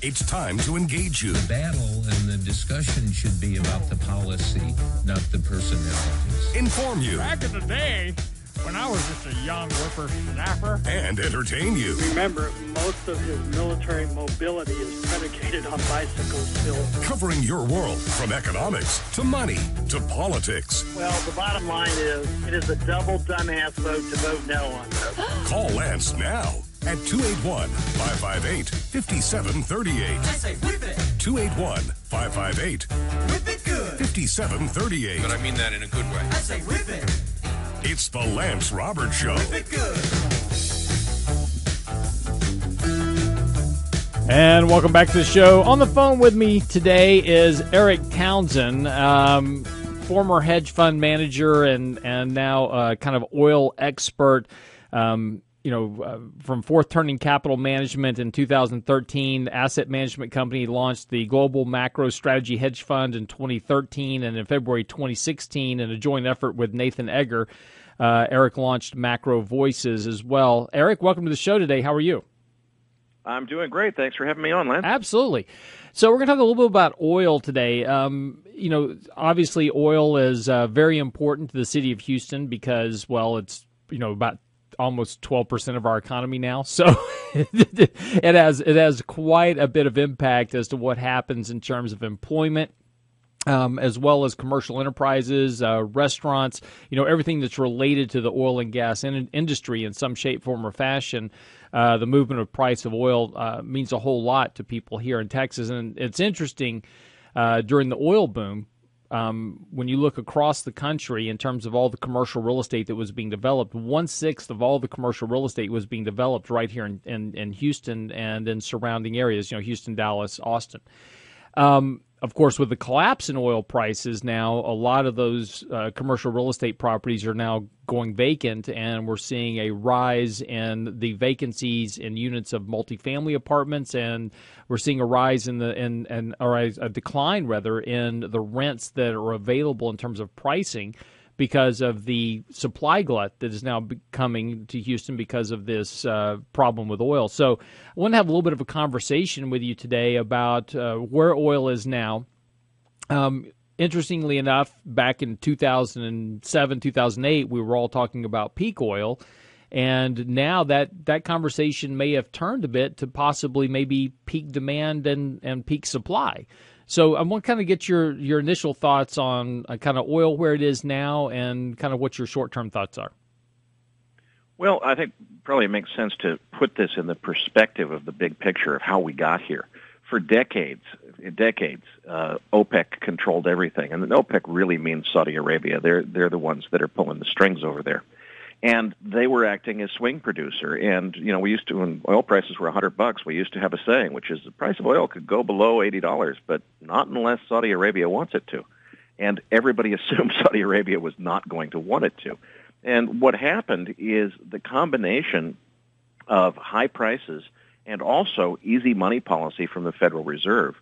It's time to engage you. The battle and the discussion should be about the policy, not the personalities. Inform you. Back in the day, when I was just a young whippersnapper. And entertain you. Remember, most of his military mobility is predicated on bicycles still. Covering your world from economics to money to politics. Well, the bottom line is, it is a double dumbass vote to vote no on this. Call Lance now at 281-558-5738. I say whip it. 281-558. Whip it good. 5738. But I mean that in a good way. I say whip it. It's the Lance Roberts Show. Whip it good. And welcome back to the show. On the phone with me today is Erik Townsend, former hedge fund manager and now kind of oil expert. From Fourth Turning Capital Management in 2013, asset management company launched the Global Macro Strategy Hedge Fund in 2013, and in February 2016, in a joint effort with Nathan Egger, Erik launched Macro Voices as well. Erik, welcome to the show today. How are you? I'm doing great. Thanks for having me on, Lance. Absolutely. So we're going to talk a little bit about oil today. Obviously oil is very important to the city of Houston because, well, it's, about almost 12% of our economy now. So it has quite a bit of impact as to what happens in terms of employment, as well as commercial enterprises, restaurants, everything that's related to the oil and gas industry in some shape, form, or fashion. The movement of price of oil means a whole lot to people here in Texas. And it's interesting, during the oil boom, when you look across the country in terms of all the commercial real estate that was being developed, 1/6 of all the commercial real estate was being developed right here in Houston and in surrounding areas, Houston, Dallas, Austin. Of course, with the collapse in oil prices now, a lot of those commercial real estate properties are now going vacant, and we're seeing a rise in the vacancies in units of multifamily apartments, and we're seeing a rise in a decline rather in the rents that are available in terms of pricing because of the supply glut that is now coming to Houston because of this problem with oil. So I want to have a little bit of a conversation with you today about where oil is now. Interestingly enough, back in 2007, 2008, we were all talking about peak oil, and now that conversation may have turned a bit to possibly maybe peak demand and peak supply. So I want to kind of get your initial thoughts on kind of oil, where it is now, and kind of what your short-term thoughts are. Well, I think probably it makes sense to put this in the perspective of the big picture of how we got here. For decades, OPEC controlled everything, and OPEC really means Saudi Arabia. They're the ones that are pulling the strings over there, and they were acting as swing producer. And we used to, when oil prices were $100, we used to have a saying, which is the price of oil could go below $80, but not unless Saudi Arabia wants it to. And everybody assumed Saudi Arabia was not going to want it to. And what happened is the combination of high prices and also easy money policy from the Federal Reserve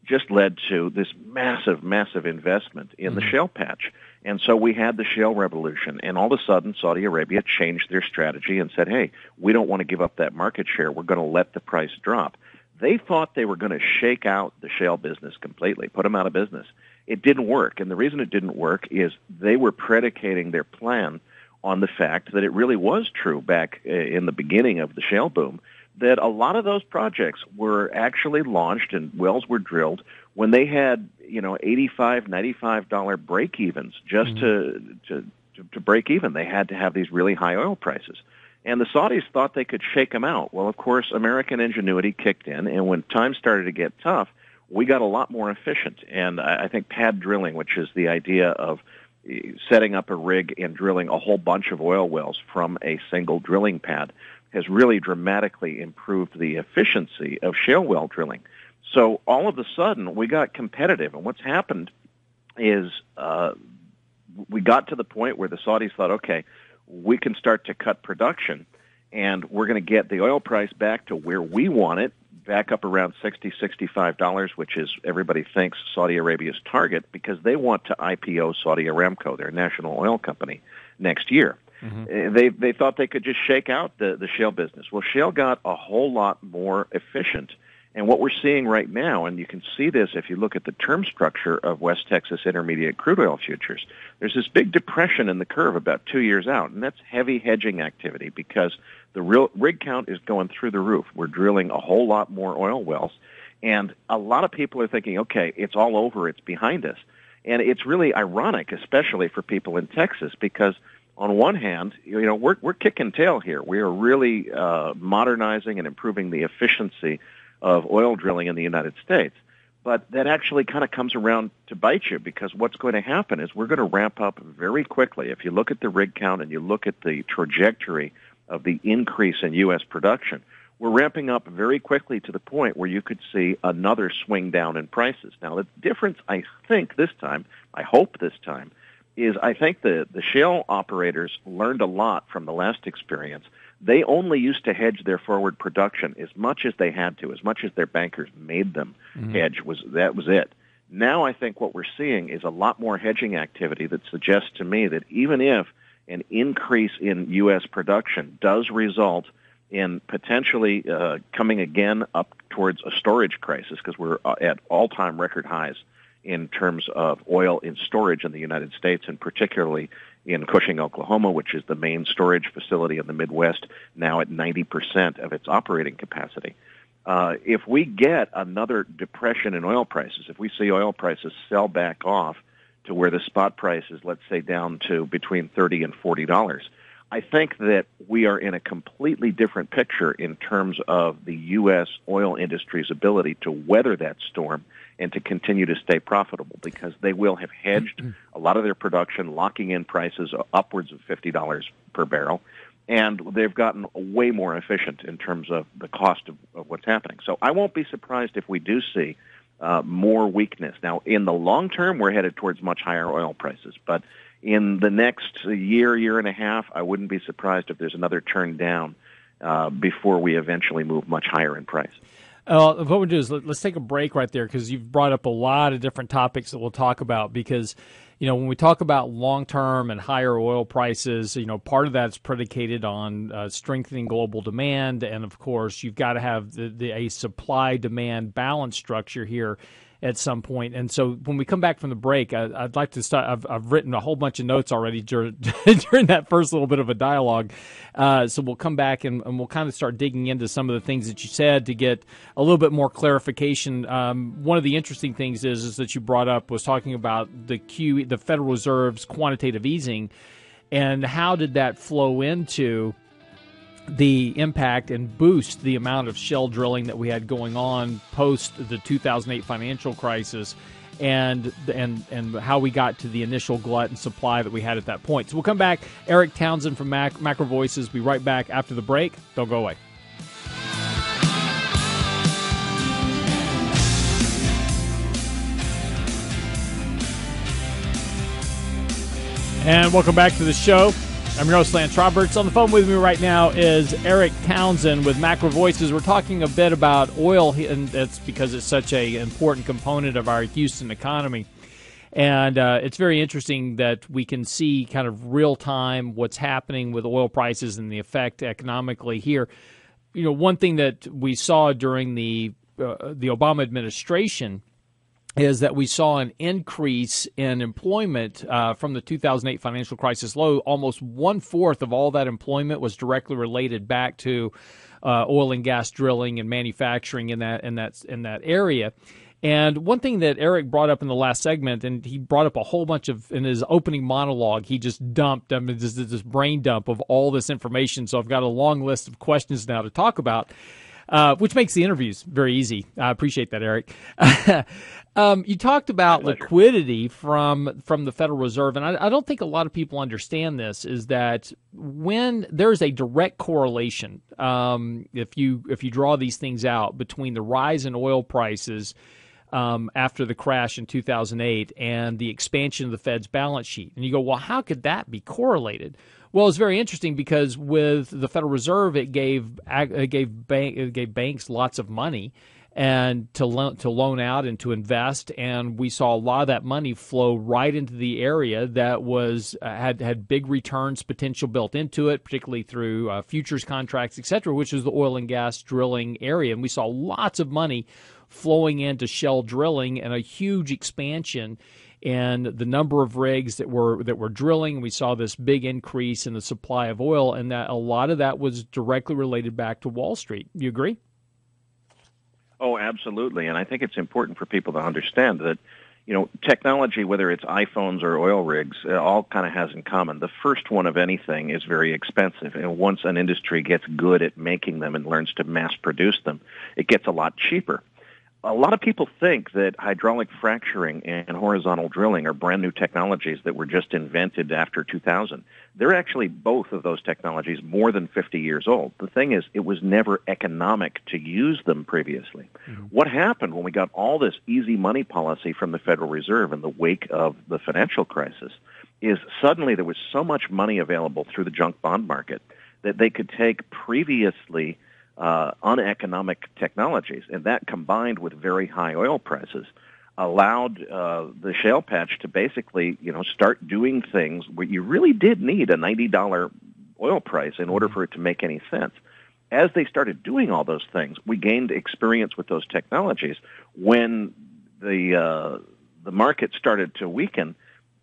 just led to this massive, massive investment in the shale patch. And so we had the shale revolution, and all of a sudden Saudi Arabia changed their strategy and said, hey, we don't want to give up that market share. We're going to let the price drop. They thought they were going to shake out the shale business completely, put them out of business. It didn't work, and the reason it didn't work is they were predicating their plan on the fact that it really was true back in the beginning of the shale boom, that a lot of those projects were actually launched and wells were drilled when they had, $85, $95 break-evens just to break even. They had to have these really high oil prices. And the Saudis thought they could shake them out. Well, of course, American ingenuity kicked in, and when times started to get tough, we got a lot more efficient. And I think pad drilling, which is the idea of setting up a rig and drilling a whole bunch of oil wells from a single drilling pad, has really dramatically improved the efficiency of shale well drilling. So all of a sudden, we got competitive. And what's happened is we got to the point where the Saudis thought, okay, we can start to cut production, and we're going to get the oil price back to where we want it, back up around $60, $65, which is everybody thinks Saudi Arabia's target, because they want to IPO Saudi Aramco, their national oil company, next year. Mm-hmm. They thought they could just shake out the shale business. Well, shale got a whole lot more efficient, And what we're seeing right now, and you can see this if you look at the term structure of West Texas Intermediate crude oil futures, there's this big depression in the curve about 2 years out, and that's heavy hedging activity because the real rig count is going through the roof. We're drilling a whole lot more oil wells, and a lot of people are thinking, okay, it's all over, it's behind us. And it's really ironic, especially for people in Texas, because on one hand, we're kicking tail here. We are really modernizing and improving the efficiency of oil drilling in the United States. But that actually kind of comes around to bite you, because what's going to happen is we're going to ramp up very quickly. If you look at the rig count and you look at the trajectory of the increase in U.S. production, we're ramping up very quickly to the point where you could see another swing down in prices. Now, the difference, I think, this time, I hope this time, is I think the shale operators learned a lot from the last experience. They only used to hedge their forward production as much as they had to, as much as their bankers made them hedge. That was it. Now I think what we're seeing is a lot more hedging activity that suggests to me that even if an increase in U.S. production does result in potentially coming again up towards a storage crisis, because we're at all-time record highs in terms of oil in storage in the United States, and particularly in Cushing, Oklahoma, which is the main storage facility in the Midwest, now at 90% of its operating capacity. If we get another depression in oil prices, if we see oil prices sell back off to where the spot price is, let's say, down to between $30 and $40, I think that we are in a completely different picture in terms of the U.S. oil industry's ability to weather that storm and to continue to stay profitable, because they will have hedged a lot of their production, locking in prices upwards of $50 per barrel, and they've gotten way more efficient in terms of the cost of what's happening. So I won't be surprised if we do see more weakness. Now, in the long term, we're headed towards much higher oil prices, but in the next year and a half, I wouldn't be surprised if there's another turn down before we eventually move much higher in price. What we'll do is let's take a break right there, because you've brought up a lot of different topics that we'll talk about. Because, when we talk about long-term and higher oil prices, part of that's predicated on strengthening global demand. And, of course, you've got to have a supply-demand balance structure here at some point. And so when we come back from the break, I'd like to start. I've written a whole bunch of notes already during that first little bit of a dialogue. So we'll come back and we'll kind of start digging into some of the things that you said to get a little bit more clarification. One of the interesting things is that you brought up was talking about the Federal Reserve's quantitative easing, and how did that flow into the impact and boost the amount of shale drilling that we had going on post the 2008 financial crisis, and how we got to the initial glut and supply that we had at that point. So we'll come back. Erik Townsend from Macro Voices. Be right back after the break. Don't go away. And welcome back to the show. I'm your host, Lance Roberts. On the phone with me right now is Erik Townsend with Macro Voices. We're talking a bit about oil, and that's because it's such an important component of our Houston economy. And it's very interesting that we can see kind of real-time what's happening with oil prices and the effect economically here. One thing that we saw during the Obama administration is that we saw an increase in employment from the 2008 financial crisis low. Almost 1/4 of all that employment was directly related back to oil and gas drilling and manufacturing in that area. And one thing that Erik brought up in the last segment, and he brought up a whole bunch of, in his opening monologue, he just dumped this brain dump of all this information. So I've got a long list of questions now to talk about, which makes the interviews very easy. I appreciate that, Erik. You talked about liquidity from the Federal Reserve, and I don't think a lot of people understand this, is that when there's a direct correlation, if you draw these things out, between the rise in oil prices after the crash in 2008 and the expansion of the Fed's balance sheet. And you go, well, how could that be correlated? Well, it's very interesting because with the Federal Reserve, it gave banks lots of money. and to loan out and to invest. And we saw a lot of that money flow right into the area that was had big returns potential built into it, particularly through futures contracts, et cetera, which is the oil and gas drilling area. And we saw lots of money flowing into shale drilling and a huge expansion and the number of rigs that were drilling. We saw this big increase in the supply of oil, and that a lot of that was directly related back to Wall Street. You agree? Oh, absolutely. And I think it's important for people to understand that, technology, whether it's iPhones or oil rigs, all kind of has in common. The first one of anything is very expensive. And once an industry gets good at making them and learns to mass produce them, it gets a lot cheaper. A lot of people think that hydraulic fracturing and horizontal drilling are brand new technologies that were just invented after 2000. They're actually both of those technologies more than 50 years old. The thing is, it was never economic to use them previously. Mm-hmm. What happened when we got all this easy money policy from the Federal Reserve in the wake of the financial crisis is suddenly there was so much money available through the junk bond market that they could take previously uneconomic technologies, and that combined with very high oil prices allowed the shale patch to basically, start doing things where you really did need a $90 oil price in order for it to make any sense. As they started doing all those things, we gained experience with those technologies. When the market started to weaken,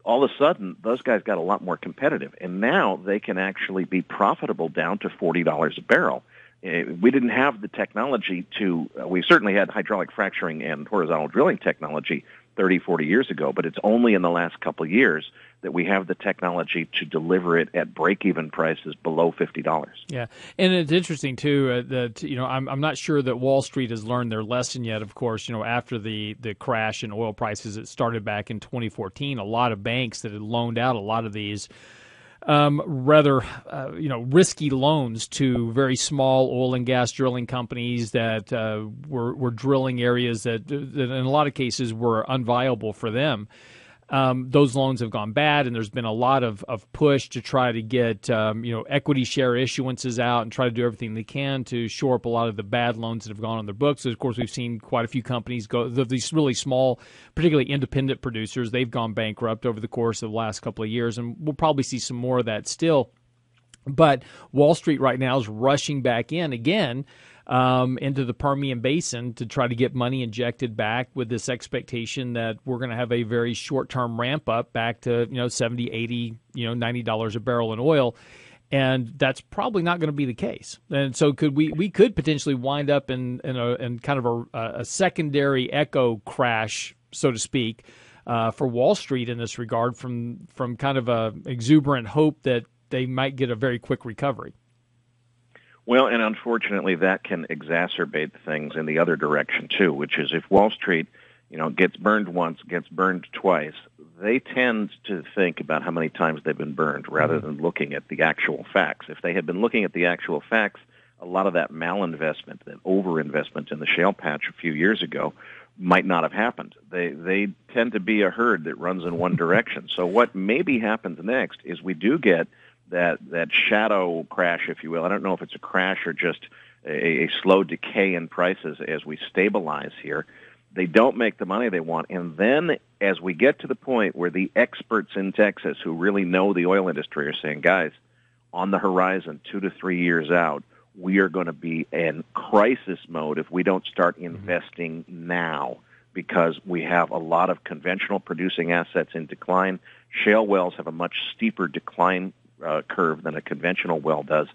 all of a sudden, those guys got a lot more competitive, and now they can actually be profitable down to $40 a barrel. We didn't have the technology we certainly had hydraulic fracturing and horizontal drilling technology 30, 40 years ago, but it's only in the last couple of years that we have the technology to deliver it at break-even prices below $50. Yeah, and it's interesting, too, that, I'm not sure that Wall Street has learned their lesson yet, of course. After the crash in oil prices that started back in 2014, a lot of banks that had loaned out a lot of these rather risky loans to very small oil and gas drilling companies that were drilling areas that in a lot of cases were unviable for them. Those loans have gone bad, and there's been a lot of push to try to get equity share issuances out and try to do everything they can to shore up a lot of the bad loans that have gone on their books. So, of course, we've seen quite a few companies go, these really small, particularly independent producers, they've gone bankrupt over the course of the last couple of years, and we'll probably see some more of that still. But Wall Street right now is rushing back in again into the Permian Basin to try to get money injected back with this expectation that we're going to have a very short-term ramp up back to, $70, $80, $90 a barrel in oil. And that's probably not going to be the case. And so we could potentially wind up in kind of a secondary echo crash, so to speak, for Wall Street in this regard from kind of a exuberant hope that they might get a very quick recovery. Well, and unfortunately, that can exacerbate things in the other direction, too, which is if Wall Street, gets burned once, gets burned twice, they tend to think about how many times they've been burned rather than looking at the actual facts. If they had been looking at the actual facts, a lot of that malinvestment, that overinvestment in the shale patch a few years ago might not have happened. They tend to be a herd that runs in one direction. So what maybe happens next is we do get that shadow crash, if you will. I don't know if it's a crash or just a slow decay in prices as we stabilize here. They don't make the money they want. And then as we get to the point where the experts in Texas who really know the oil industry are saying, guys, on the horizon, 2 to 3 years out, we are going to be in crisis mode if we don't start investing now, because we have a lot of conventional producing assets in decline. Shale wells have a much steeper decline curve than a conventional well does.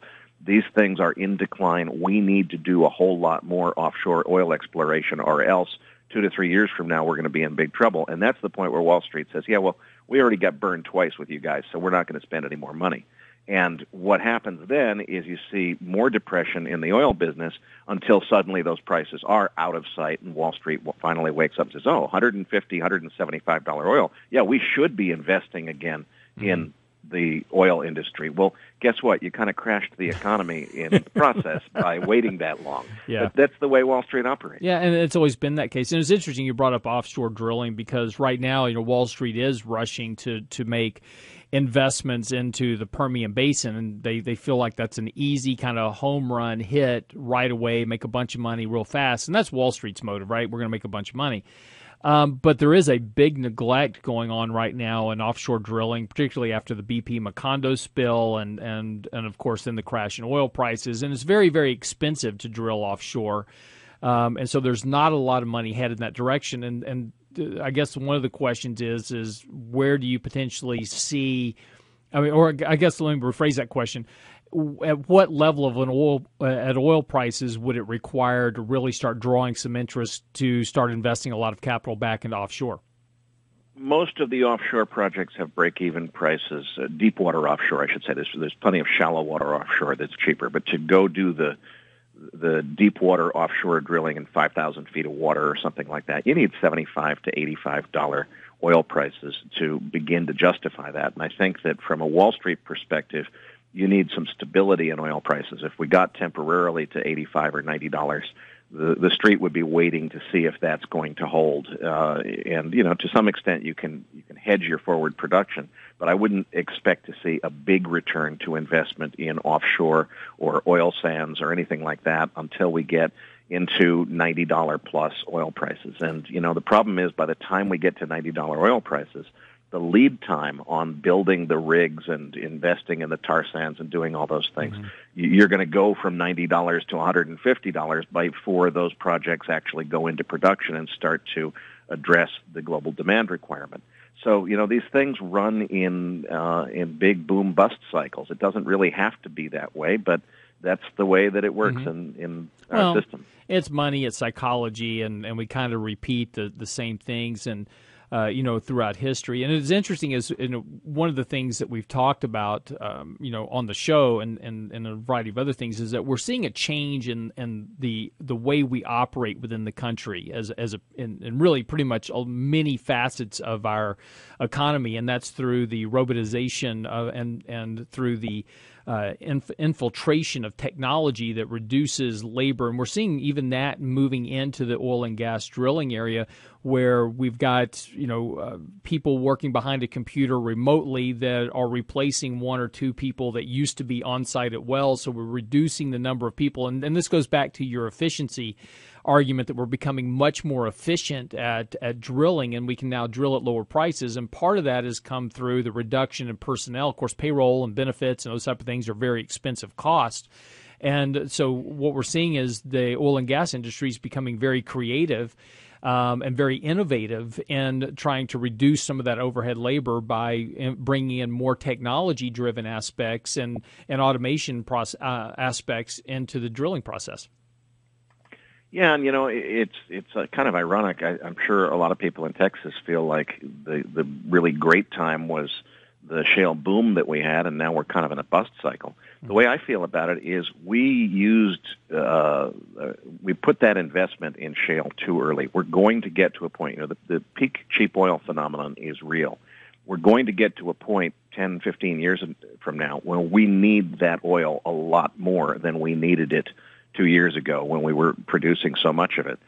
These things are in decline. We need to do a whole lot more offshore oil exploration, or else 2 to 3 years from now we're going to be in big trouble. And that's the point where Wall Street says, yeah, well, we already got burned twice with you guys, so we're not going to spend any more money. And what happens then is you see more depression in the oil business until suddenly those prices are out of sight, and Wall Street finally wakes up and says, $150, $175 oil. Yeah, we should be investing again in the oil industry. Well, guess what? You kind of crashed the economy in the process by waiting that long. Yeah. But that's the way Wall Street operates. Yeah, and it's always been that case. And it's interesting you brought up offshore drilling because right now, Wall Street is rushing to make investments into the Permian Basin, and they feel like that's an easy kind of home run hit right away, make a bunch of money real fast. And that's Wall Street's motive, right? We're going to make a bunch of money. But there is a big neglect going on right now in offshore drilling, particularly after the BP Macondo spill and of course, then the crash in oil prices. And it's very, very expensive to drill offshore. And so there's not a lot of money headed in that direction. And I guess one of the questions is where do you potentially see, or I guess let me rephrase that question. At what level of oil prices would it require to really start drawing some interest to start investing a lot of capital back into offshore? Most of the offshore projects have break-even prices, deep water offshore, I should say. There's plenty of shallow water offshore that's cheaper, but to go do the deep water offshore drilling in 5,000 feet of water or something like that, you need $75 to $85 oil prices to begin to justify that. And I think that from a Wall Street perspective, you need some stability in oil prices. If we got temporarily to $85 or $90, the street would be waiting to see if that's going to hold. And to some extent, you can hedge your forward production, but I wouldn't expect to see a big return to investment in offshore or oil sands or anything like that until we get into $90 plus oil prices. And the problem is, by the time we get to $90 oil prices, the lead time on building the rigs and investing in the tar sands and doing all those things, you're going to go from $90 to $150 before those projects actually go into production and start to address the global demand requirement. So, these things run in big boom-bust cycles. It doesn't really have to be that way, but that's the way that it works in our system. It's money, it's psychology, and we kind of repeat the same things and throughout history. And it's interesting is one of the things that we've talked about, on the show and a variety of other things is that we're seeing a change in the way we operate within the country in really pretty much many facets of our economy, and that's through the robotization and through the infiltration of technology that reduces labor. And we're seeing even that moving into the oil and gas drilling area where we've got, people working behind a computer remotely that are replacing one or two people that used to be on site at wells. So we're reducing the number of people. And this goes back to your efficiency argument that we're becoming much more efficient at drilling, and we can now drill at lower prices. And part of that has come through the reduction in personnel. Of course, payroll and benefits and those type of things are very expensive costs. And so what we're seeing is the oil and gas industry is becoming very creative and very innovative in trying to reduce some of that overhead labor by bringing in more technology-driven aspects and automation aspects into the drilling process. Yeah, and it's kind of ironic. I'm sure a lot of people in Texas feel like the really great time was the shale boom that we had, and now we're kind of in a bust cycle. The way I feel about it is we put that investment in shale too early. We're going to get to a point, the peak cheap oil phenomenon is real. We're going to get to a point 10, 15 years from now when we need that oil a lot more than we needed it 2 years ago when we were producing so much of it.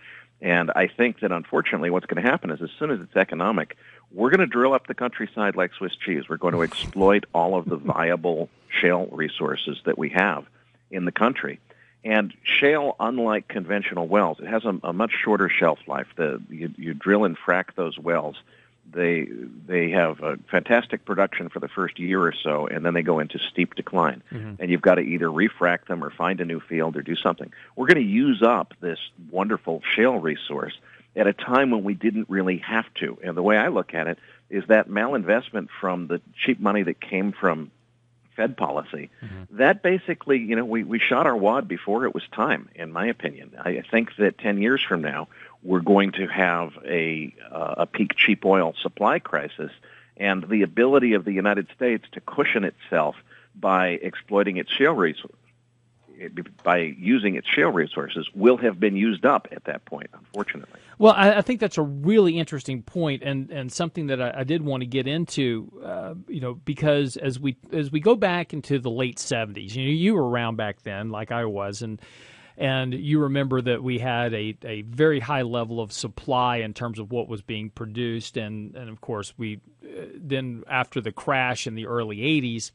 And I think that, unfortunately, what's going to happen is as soon as it's economic, we're going to drill up the countryside like Swiss cheese. We're going to exploit all of the viable shale resources that we have in the country. And shale, unlike conventional wells, it has a much shorter shelf life. You drill and frack those wells. They have a fantastic production for the first year or so, and then they go into steep decline. And you've got to either refrac them or find a new field or do something. We're going to use up this wonderful shale resource at a time when we didn't really have to. And the way I look at it is that malinvestment from the cheap money that came from Fed policy, that basically, we shot our wad before it was time, in my opinion. I think that 10 years from now, we're going to have a peak cheap oil supply crisis, and the ability of the United States to cushion itself by exploiting its shale resources by using its shale resources, will have been used up at that point, unfortunately. Well, I think that's a really interesting point, and something that I did want to get into, because as we go back into the late 70s, you were around back then, like I was, and you remember that we had a very high level of supply in terms of what was being produced, and of course we then after the crash in the early 80s.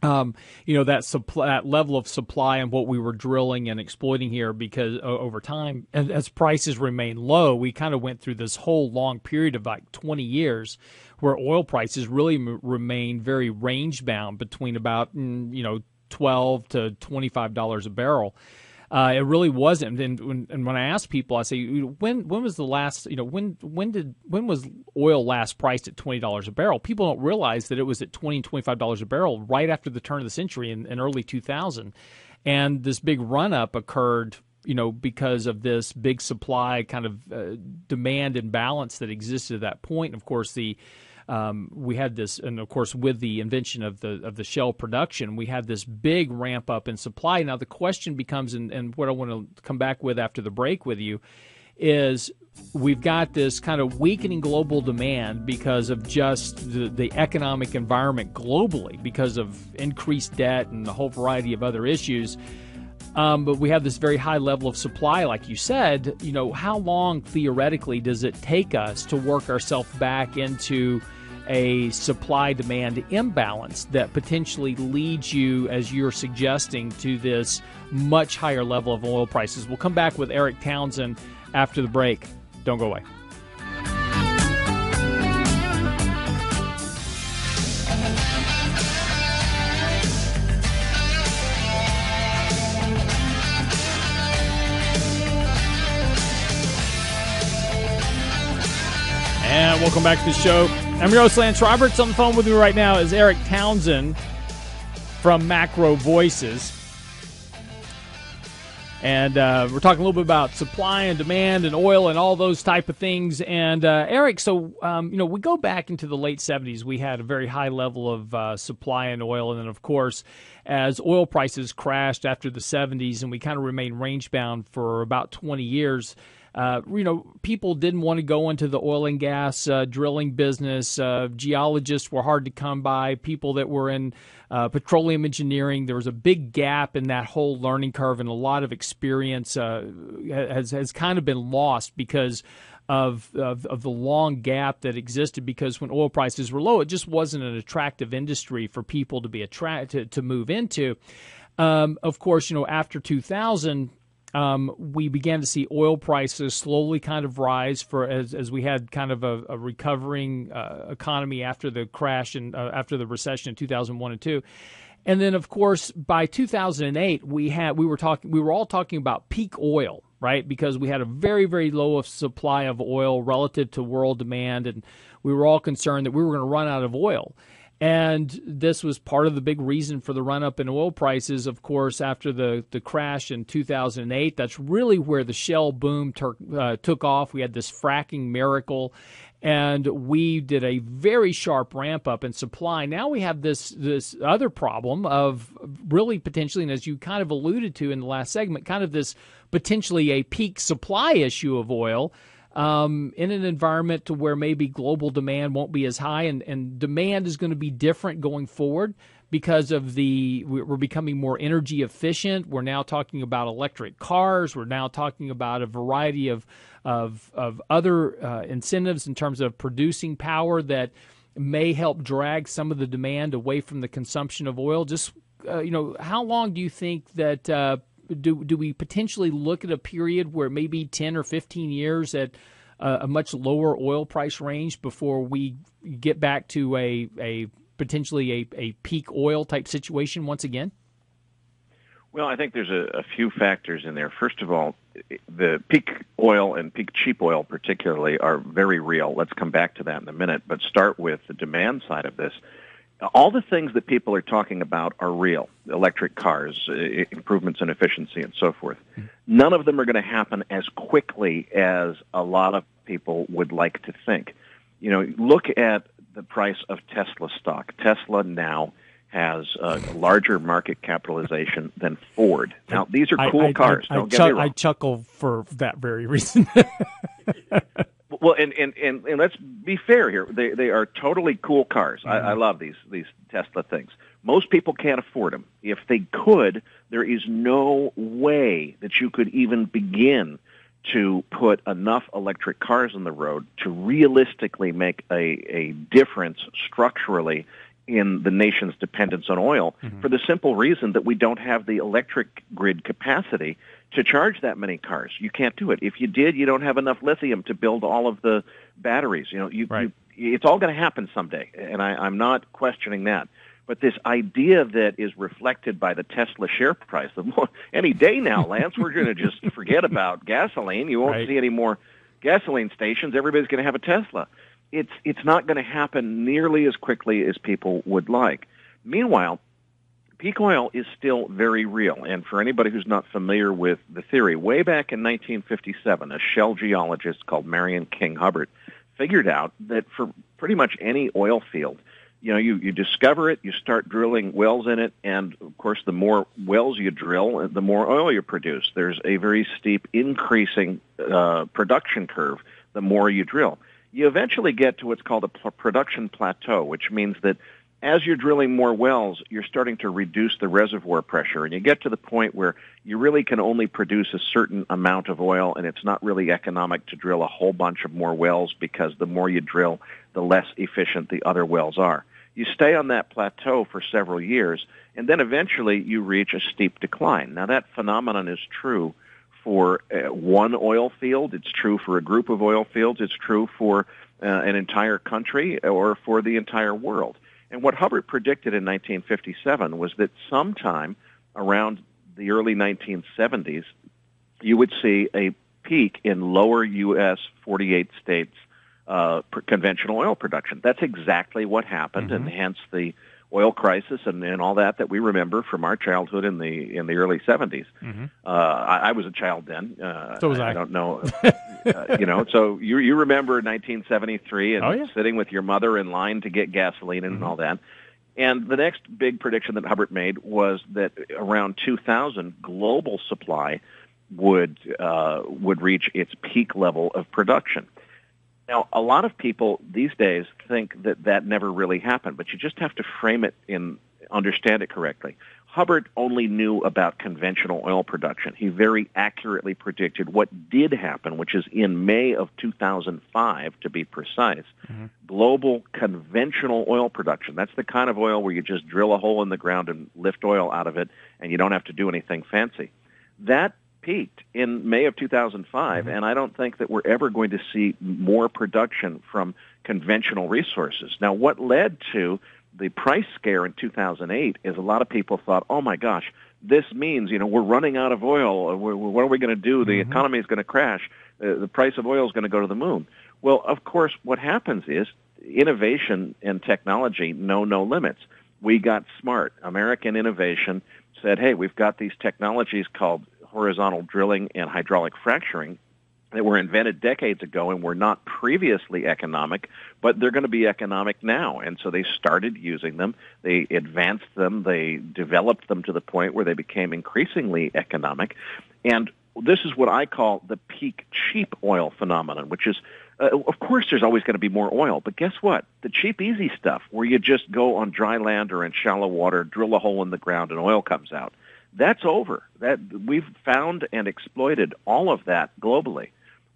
That level of supply and what we were drilling and exploiting here, because over time, as prices remain low, we kind of went through this whole long period of like 20 years where oil prices really remain very range bound between about, $12 to $25 a barrel. It really wasn't. And when I ask people, I say, when was the last, when was oil last priced at $20 a barrel? People don't realize that it was at $20 and $25 a barrel right after the turn of the century in early 2000. And this big run up occurred, because of this big supply kind of demand imbalance that existed at that point. And of course, we had this, and of course, with the invention of the shale production, we had this big ramp up in supply. Now the question becomes, and what I want to come back with after the break with you, is we've got this kind of weakening global demand because of just the economic environment globally, because of increased debt and a whole variety of other issues. But we have this very high level of supply, like you said. How long theoretically does it take us to work ourselves back into a supply-demand imbalance that potentially leads you, as you're suggesting, to this much higher level of oil prices? We'll come back with Erik Townsend after the break. Don't go away. And welcome back to the show. I'm your host, Lance Roberts. On the phone with me right now is Erik Townsend from Macro Voices. And we're talking a little bit about supply and demand and oil and all those type of things. And Erik, so, we go back into the late 70s. We had a very high level of supply in oil. And then, of course, as oil prices crashed after the 70s and we kind of remained range-bound for about 20 years, people didn't want to go into the oil and gas drilling business. Geologists were hard to come by. People that were in petroleum engineering, there was a big gap in that whole learning curve, and a lot of experience has kind of been lost because of the long gap that existed. Because when oil prices were low, it just wasn't an attractive industry for people to be attracted to move into. Of course, after 2000. We began to see oil prices slowly kind of rise as we had kind of a recovering economy after the crash and after the recession in 2001 and 2. And then, of course, by 2008, we were all talking about peak oil, right? Because we had a very, very low supply of oil relative to world demand, and we were all concerned that we were going to run out of oil. And this was part of the big reason for the run-up in oil prices, of course, after the crash in 2008. That's really where the shale boom took off. We had this fracking miracle, and we did a very sharp ramp-up in supply. Now we have this other problem of really potentially, and as you kind of alluded to in the last segment, kind of this potentially a peak supply issue of oil. In an environment to where maybe global demand won't be as high, and demand is going to be different going forward because of we're becoming more energy efficient. We're now talking about electric cars. We're now talking about a variety of other incentives in terms of producing power that may help drag some of the demand away from the consumption of oil. Just, how long do you think that do we potentially look at a period where maybe 10 or 15 years at a much lower oil price range before we get back to a potentially a peak oil type situation once again? Well, I think there's a few factors in there. First of all, the peak oil and peak cheap oil particularly are very real. Let's come back to that in a minute, but start with the demand side of this. All the things that people are talking about are real. Electric cars, improvements in efficiency, and so forth. None of them are going to happen as quickly as a lot of people would like to think. Look at the price of Tesla stock. Tesla now has a larger market capitalization than Ford. Now, these are cool cars. Don't get me wrong. I chuckle for that very reason. Well, and let's be fair here. They are totally cool cars. I love these Tesla things. Most people can't afford them. If they could, there is no way that you could even begin to put enough electric cars on the road to realistically make a difference structurally in the nation's dependence on oil, for the simple reason that we don't have the electric grid capacity to charge that many cars. You can't do it. If you did, you don't have enough lithium to build all of the batteries. It's all going to happen someday, and I'm not questioning that. But this idea that is reflected by the Tesla share price, any day now, Lance, we're going to just forget about gasoline. You won't see any more gasoline stations. Everybody's going to have a Tesla. It's not going to happen nearly as quickly as people would like. Meanwhile, peak oil is still very real. And for anybody who's not familiar with the theory, way back in 1957, a shell geologist called Marion King Hubbard figured out that for pretty much any oil field, you discover it, you start drilling wells in it, and, of course, the more wells you drill, the more oil you produce. There's a very steep increasing production curve the more you drill. You eventually get to what's called a production plateau, which means that as you're drilling more wells, you're starting to reduce the reservoir pressure, and you get to the point where you really can only produce a certain amount of oil, and it's not really economic to drill a whole bunch of more wells because the more you drill, the less efficient the other wells are. You stay on that plateau for several years, and then eventually you reach a steep decline. Now, that phenomenon is true for one oil field. It's true for a group of oil fields. It's true for an entire country or for the entire world. And what Hubbard predicted in 1957 was that sometime around the early 1970s, you would see a peak in lower U.S. 48 states conventional oil production. That's exactly what happened, and hence the oil crisis and all that we remember from our childhood in the early 70s. I was a child then. So was I. I don't know. So you remember 1973 and sitting with your mother in line to get gasoline and all that. And the next big prediction that Hubbard made was that around 2000, global supply would reach its peak level of production. Now, a lot of people these days think that never really happened, but you just have to frame it and understand it correctly. Hubbard only knew about conventional oil production. He very accurately predicted what did happen, which is in May of 2005, to be precise, global conventional oil production. That's the kind of oil where you just drill a hole in the ground and lift oil out of it, and you don't have to do anything fancy. That peaked in May of 2005, and I don't think that we're ever going to see more production from conventional resources. Now, what led to the price scare in 2008 is a lot of people thought, oh my gosh, this means, we're running out of oil. What are we going to do? The economy is going to crash. The price of oil is going to go to the moon. Well, of course, what happens is innovation and technology know no limits. We got smart. American innovation said, hey, we've got these technologies called horizontal drilling and hydraulic fracturing that were invented decades ago and were not previously economic, but they're going to be economic now. And so they started using them. They advanced them. They developed them to the point where they became increasingly economic. And this is what I call the peak cheap oil phenomenon, which is, of course, there's always going to be more oil. But guess what? The cheap, easy stuff, where you just go on dry land or in shallow water, drill a hole in the ground, and oil comes out, that's over. That we've found and exploited all of that globally.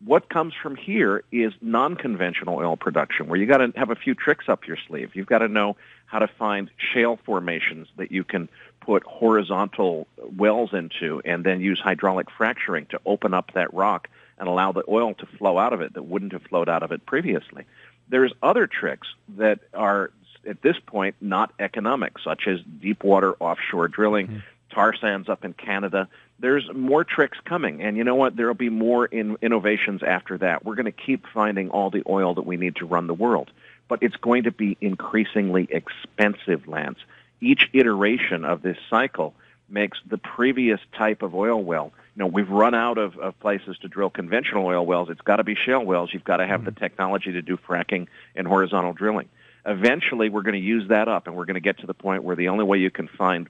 What comes from here is non-conventional oil production, where you got to have a few tricks up your sleeve. You've got to know how to find shale formations that you can put horizontal wells into and then use hydraulic fracturing to open up that rock and allow the oil to flow out of it that wouldn't have flowed out of it previously. There's other tricks that are, at this point, not economic, such as deep water offshore drilling, tar sands up in Canada. There's more tricks coming, and you know what? There will be more innovations after that. We're going to keep finding all the oil that we need to run the world, but it's going to be increasingly expensive, Lance. Each iteration of this cycle makes the previous type of oil well. We've run out of places to drill conventional oil wells. It's got to be shale wells. You've got to have the technology to do fracking and horizontal drilling. Eventually, we're going to use that up, and we're going to get to the point where the only way you can find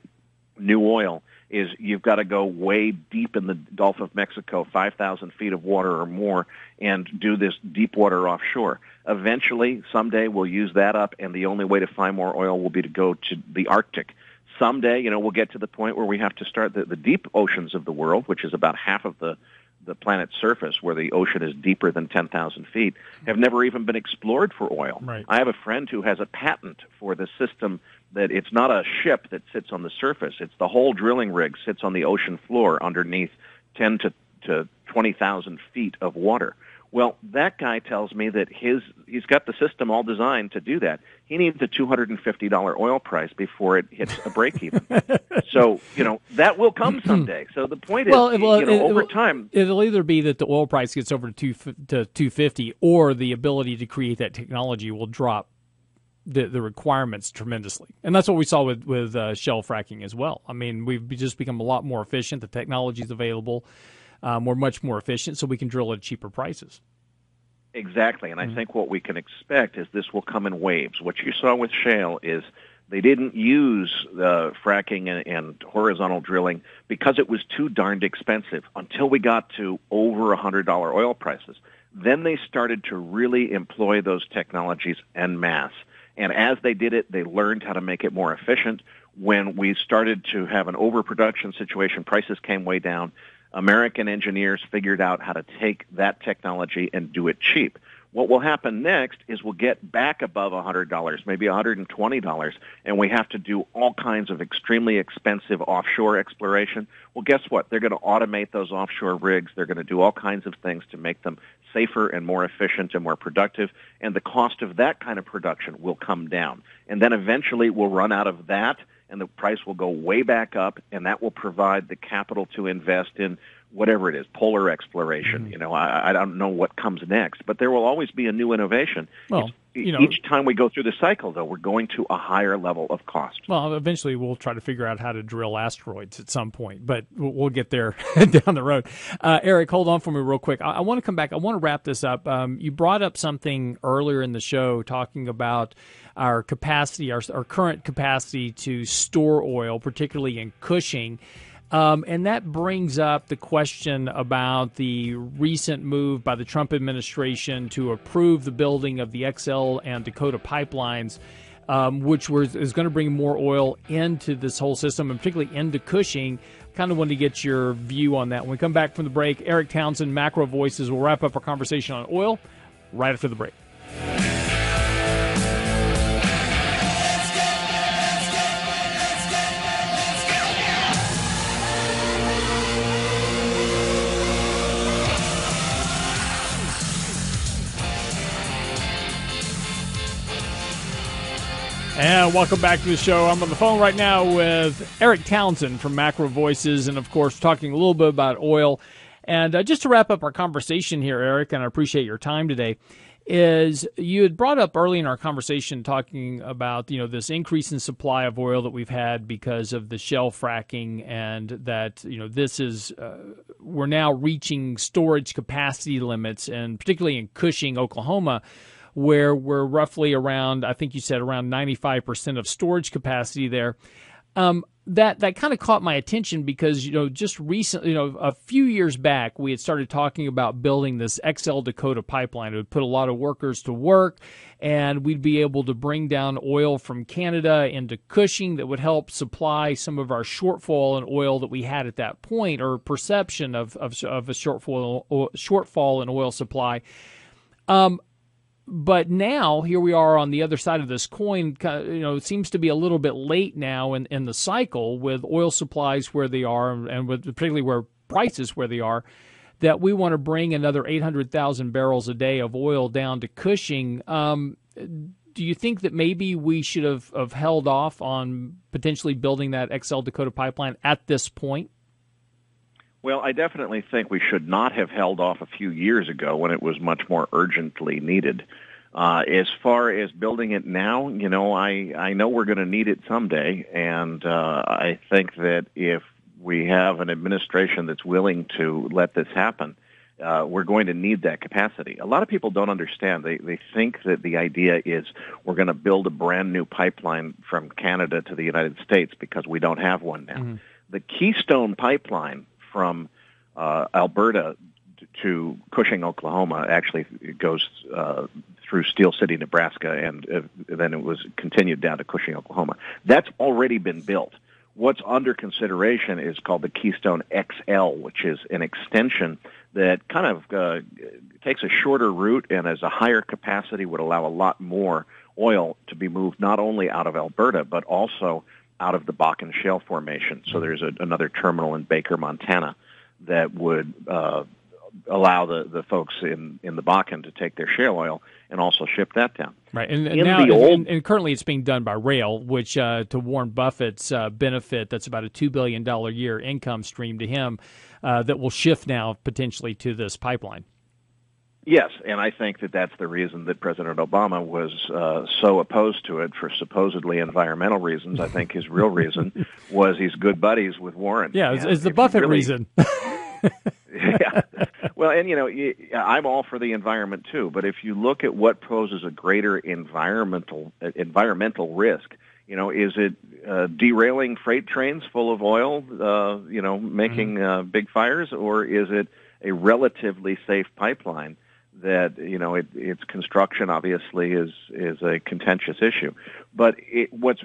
new oil is you've got to go way deep in the Gulf of Mexico, 5,000 feet of water or more, and do this deep water offshore. Eventually, someday, we'll use that up, and the only way to find more oil will be to go to the Arctic. Someday, we'll get to the point where we have to start the deep oceans of the world, which is about half of the planet's surface, where the ocean is deeper than 10,000 feet, have never even been explored for oil. Right. I have a friend who has a patent for the system that it's not a ship that sits on the surface. It's the whole drilling rig sits on the ocean floor underneath 10 to 20,000 feet of water. Well, that guy tells me that he's got the system all designed to do that. He needs a $250 oil price before it hits a break even. So, that will come someday. So the point is, over time, it'll either be that the oil price gets over to $250, or the ability to create that technology will drop the requirements tremendously. And that's what we saw with shale fracking as well. I mean, we've just become a lot more efficient. The technology is available. We're much more efficient, so we can drill at cheaper prices. Exactly, and I think what we can expect is this will come in waves. What you saw with shale is they didn't use fracking and horizontal drilling because it was too darned expensive until we got to over $100 oil prices. Then they started to really employ those technologies en masse. And as they did it, they learned how to make it more efficient. When we started to have an overproduction situation, prices came way down. American engineers figured out how to take that technology and do it cheap. What will happen next is we'll get back above $100, maybe $120, and we have to do all kinds of extremely expensive offshore exploration. Well, guess what? They're going to automate those offshore rigs. They're going to do all kinds of things to make them safer and more efficient and more productive, and the cost of that kind of production will come down. And then eventually we'll run out of that, and the price will go way back up, and that will provide the capital to invest in whatever it is, polar exploration. I don't know what comes next, but there will always be a new innovation. Well, each time we go through the cycle, though, we're going to a higher level of cost. Well, eventually we'll try to figure out how to drill asteroids at some point, but we'll get there down the road. Erik, hold on for me real quick. I want to come back. I want to wrap this up. You brought up something earlier in the show talking about our capacity, our current capacity to store oil, particularly in Cushing. And that brings up the question about the recent move by the Trump administration to approve the building of the XL and Dakota pipelines, which is going to bring more oil into this whole system, and particularly into Cushing. Kind of wanted to get your view on that. When we come back from the break, Erik Townsend, Macro Voices, will wrap up our conversation on oil right after the break. And welcome back to the show. I'm on the phone right now with Erik Townsend from Macro Voices, and of course talking a little bit about oil. And just to wrap up our conversation here, Erik, and I appreciate your time today, is you had brought up early in our conversation talking about this increase in supply of oil that we've had because of the shale fracking, and that this is we're now reaching storage capacity limits, and particularly in Cushing, Oklahoma, where we're roughly around, I think you said around 95% of storage capacity there. That kind of caught my attention because, just recently, a few years back, we had started talking about building this XL Dakota pipeline. It would put a lot of workers to work, and we'd be able to bring down oil from Canada into Cushing that would help supply some of our shortfall in oil that we had at that point, or perception of a shortfall in oil supply. But now, here we are on the other side of this coin. It seems to be a little bit late now in the cycle, with oil supplies where they are, and with particularly where prices where they are, that we want to bring another 800,000 barrels a day of oil down to Cushing. Do you think that maybe we should have held off on potentially building that XL Dakota pipeline at this point? Well, I definitely think we should not have held off a few years ago when it was much more urgently needed. As far as building it now, I know we're going to need it someday, and I think that if we have an administration that's willing to let this happen, We're going to need that capacity. A lot of people don't understand. They think that the idea is we're going to build a brand new pipeline from Canada to the United States because we don't have one now. Mm-hmm. The Keystone pipeline from Alberta to Cushing, Oklahoma, actually goes through Steel City, Nebraska, and then it was continued down to Cushing, Oklahoma. That's already been built. What's under consideration is called the Keystone XL, which is an extension that kind of takes a shorter route and has a higher capacity, would allow a lot more oil to be moved not only out of Alberta, but also out of the Bakken Shale Formation. So there's another terminal in Baker, Montana, that would allow the folks in the Bakken to take their shale oil and also ship that down. Right, and currently it's being done by rail, which to Warren Buffett's benefit, that's about a $2 billion a year income stream to him that will shift now potentially to this pipeline. Yes, and I think that that's the reason that President Obama was so opposed to it for supposedly environmental reasons. I think his real reason was he's good buddies with Warren. Yeah, it's the Buffett reason. Yeah. Well, and, I'm all for the environment, too. But if you look at what poses a greater environmental risk, is it derailing freight trains full of oil, making big fires, or is it a relatively safe pipeline that, its construction obviously is a contentious issue. But what's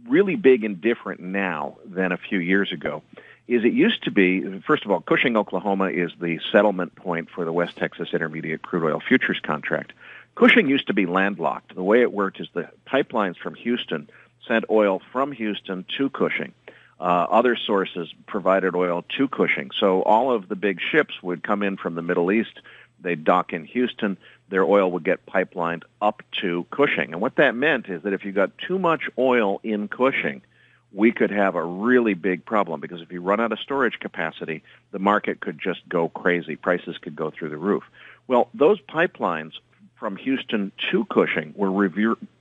really big and different now than a few years ago is it used to be, first of all, Cushing, Oklahoma is the settlement point for the West Texas Intermediate Crude Oil Futures Contract. Cushing used to be landlocked. The way it worked is the pipelines from Houston sent oil from Houston to Cushing. Other sources provided oil to Cushing. So all of the big ships would come in from the Middle East. They'd dock in Houston. Their oil would get pipelined up to Cushing. And what that meant is that if you got too much oil in Cushing, we could have a really big problem, because if you run out of storage capacity, the market could just go crazy. Prices could go through the roof. Well, those pipelines from Houston to Cushing were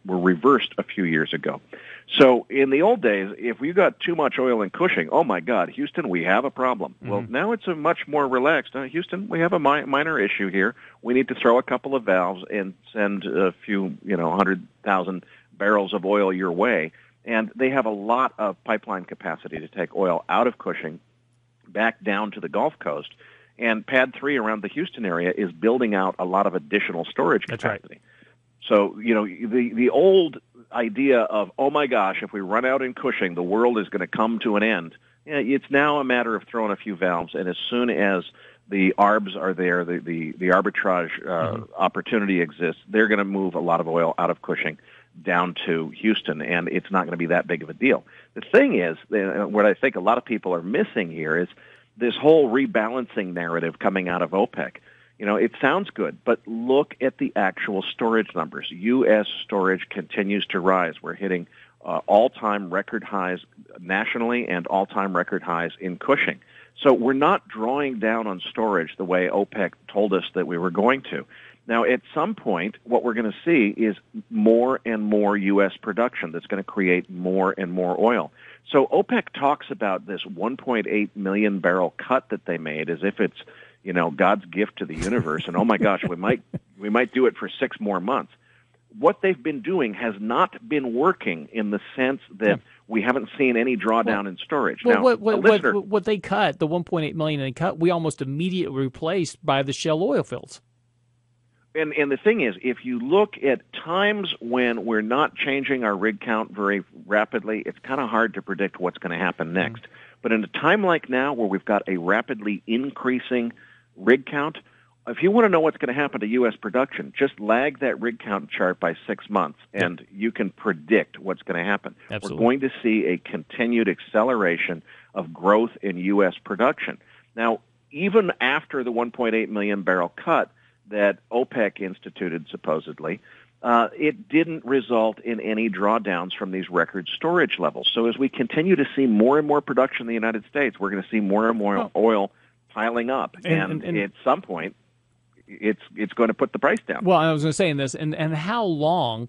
reversed a few years ago. So in the old days, if we got too much oil in Cushing, oh my God, Houston, we have a problem. Mm-hmm. Well, now it's a much more relaxed. Houston, we have a minor issue here. We need to throw a couple of valves and send a few, 100,000 barrels of oil your way. And they have a lot of pipeline capacity to take oil out of Cushing back down to the Gulf Coast. And Pad 3 around the Houston area is building out a lot of additional storage capacity. That's right. So, the old idea of, oh my gosh, if we run out in Cushing, the world is going to come to an end. It's now a matter of throwing a few valves, and as soon as the ARBs are there, the arbitrage opportunity exists, they're going to move a lot of oil out of Cushing down to Houston, and it's not going to be that big of a deal. The thing is, what I think a lot of people are missing here is this whole rebalancing narrative coming out of OPEC. It sounds good, but look at the actual storage numbers. U.S. storage continues to rise. We're hitting all-time record highs nationally and all-time record highs in Cushing. So we're not drawing down on storage the way OPEC told us that we were going to. Now, at some point, what we're going to see is more and more U.S. production that's going to create more and more oil. So OPEC talks about this 1.8 million barrel cut that they made as if it's, God's gift to the universe. And oh my gosh, we might do it for 6 more months. What they've been doing has not been working in the sense that we haven't seen any drawdown in storage. Now, what they cut, the 1.8 million they cut, we almost immediately replaced by the shale oil fields. And the thing is, if you look at times when we're not changing our rig count very rapidly, it's kind of hard to predict what's going to happen next. But in a time like now where we've got a rapidly increasing rig count, if you want to know what's going to happen to U.S. production, just lag that rig count chart by 6 months, and you can predict what's going to happen. Absolutely. We're going to see a continued acceleration of growth in U.S. production. Now, even after the 1.8 million barrel cut that OPEC instituted, supposedly, it didn't result in any drawdowns from these record storage levels. So as we continue to see more and more production in the United States, we're going to see more and more oil piling up. And at some point, it's going to put the price down. Well, I was going to say in this, and how long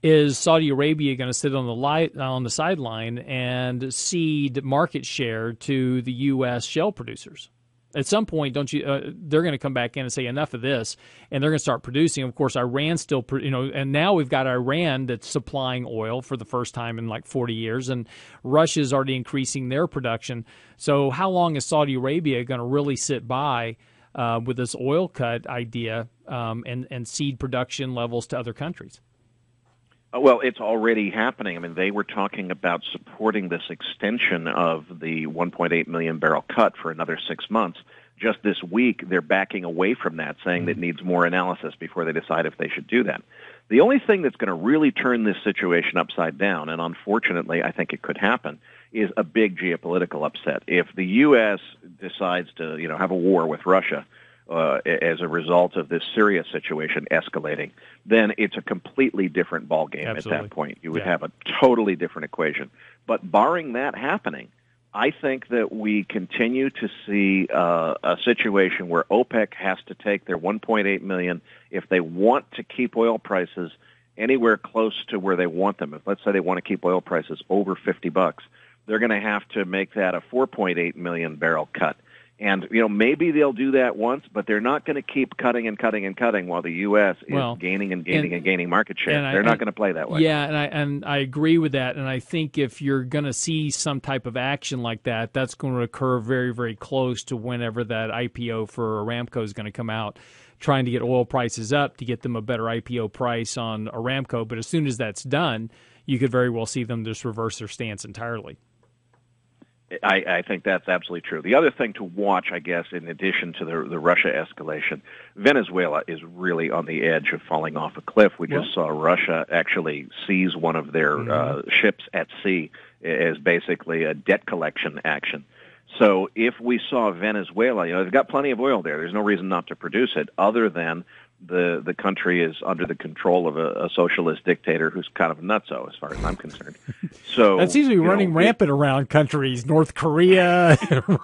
is Saudi Arabia going to sit on the sideline and cede market share to the U.S. shale producers? At some point, don't you? They're going to come back in and say enough of this, and they're going to start producing. Of course, Iran's still, and now we've got Iran that's supplying oil for the first time in like 40 years, and Russia's already increasing their production. So, how long is Saudi Arabia going to really sit by with this oil cut idea and cede production levels to other countries? Well, it's already happening. I mean, they were talking about supporting this extension of the 1.8 million barrel cut for another 6 months. Just this week, they're backing away from that, saying that it needs more analysis before they decide if they should do that. The only thing that's going to really turn this situation upside down, and unfortunately I think it could happen, is a big geopolitical upset. If the U.S. decides to, have a war with Russia, as a result of this Syria situation escalating, then it's a completely different ballgame at that point. You would have a totally different equation. But barring that happening, I think that we continue to see a situation where OPEC has to take their 1.8 million if they want to keep oil prices anywhere close to where they want them. If let's say they want to keep oil prices over $50, they're going to have to make that a 4.8 million barrel cut. And, maybe they'll do that once, but they're not going to keep cutting and cutting and cutting while the U.S. is gaining and gaining market share. They're not going to play that way. Yeah, and I agree with that. And I think if you're going to see some type of action like that, that's going to occur very, very close to whenever that IPO for Aramco is going to come out, trying to get oil prices up to get them a better IPO price on Aramco. But as soon as that's done, you could very well see them just reverse their stance entirely. I think that's absolutely true. The other thing to watch, I guess, in addition to the Russia escalation, Venezuela is really on the edge of falling off a cliff. We just saw Russia actually seize one of their ships at sea as basically a debt collection action. So if we saw Venezuela, they've got plenty of oil there. There's no reason not to produce it other than the country is under the control of a socialist dictator who's kind of nutso, as far as I'm concerned. So that seems to be running rampant around countries, North Korea,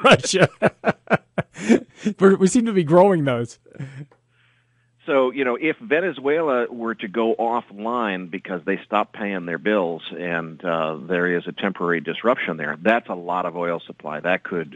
Russia. We seem to be growing those. So, if Venezuela were to go offline because they stop paying their bills and there is a temporary disruption there, that's a lot of oil supply. That could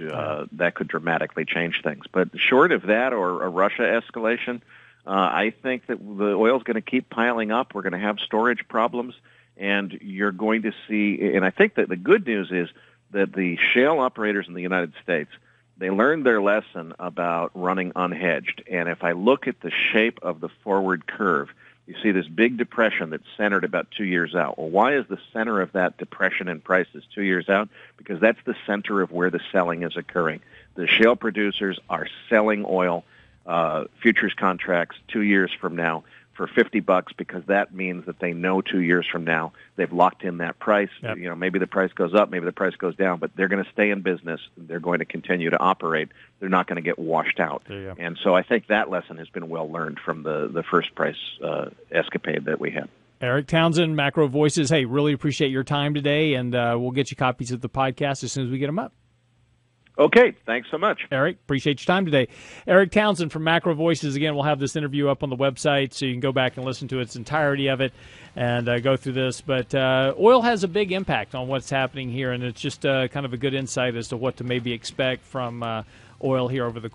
dramatically change things. But short of that or a Russia escalation, I think that the oil is going to keep piling up. We're going to have storage problems, and you're going to see, and I think that the good news is that the shale operators in the United States, they learned their lesson about running unhedged. And if I look at the shape of the forward curve, you see this big depression that's centered about 2 years out. Well, why is the center of that depression in prices 2 years out? Because that's the center of where the selling is occurring. The shale producers are selling oil futures contracts 2 years from now for $50 because that means that they know 2 years from now they've locked in that price. Yep. Maybe the price goes up, maybe the price goes down, but they're going to stay in business. They're going to continue to operate. They're not going to get washed out. And so I think that lesson has been well learned from the first price escapade that we had. Erik Townsend, Macro Voices. Hey, really appreciate your time today, and we'll get you copies of the podcast as soon as we get them up. Okay, thanks so much. Erik, appreciate your time today. Erik Townsend from Macro Voices. Again, we'll have this interview up on the website so you can go back and listen to its entirety of it and go through this. But oil has a big impact on what's happening here, and it's just kind of a good insight as to what to maybe expect from oil here over the course